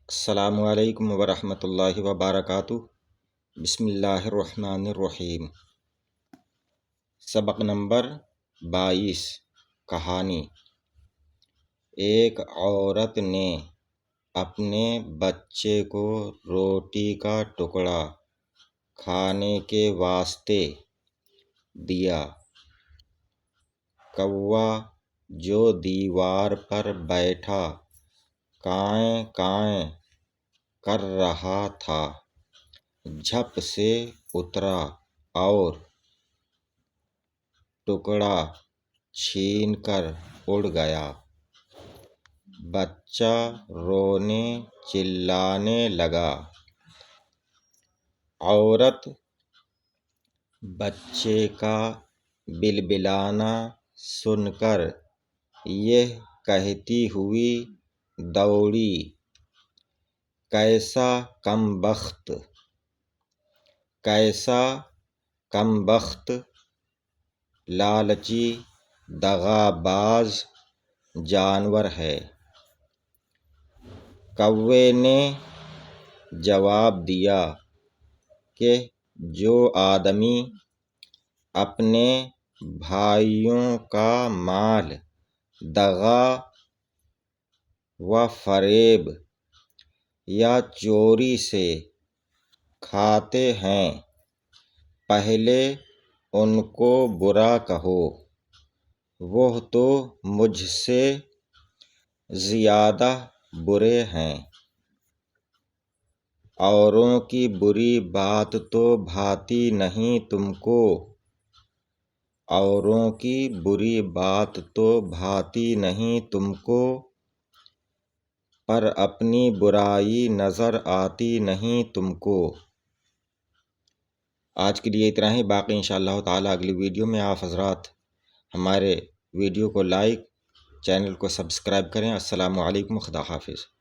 السلام علیکم ورحمۃ اللہ وبرکاتہ۔ بسم اللہ الرحمن الرحیم۔ سبق نمبر 22۔ کہانی۔ ایک عورت نے اپنے بچے کو روٹی کا ٹکڑا کھانے کے واسطے دیا۔ کوا جو دیوار پر بیٹھا کائیں کائیں کر رہا تھا جھپ سے اترا اور ٹکڑا چھین کر اڑ گیا۔ بچہ رونے چلانے لگا۔ عورت بچے کا بلبلانا سن کر یہ کہتی ہوئی دوڑی، کیسا کم بخت لالچی دغا باز جانور ہے۔ کوے نے جواب دیا کہ جو آدمی اپنے بھائیوں کا مال دغا و فریب یا چوری سے کھاتے ہیں پہلے ان کو برا کہو، وہ تو مجھ سے زیادہ برے ہیں۔ اوروں کی بری بات تو بھاتی نہیں تم کو، اوروں کی بری بات تو بھاتی نہیں تم کو، پر اپنی برائی نظر آتی نہیں تم کو۔ آج کے لیے اتنا ہی، باقی انشاءاللہ تعالی اگلی ویڈیو میں آپ حضرات ہمارے ویڈیو کو لائک، چینل کو سبسکرائب کریں۔ السلام علیکم، خدا حافظ۔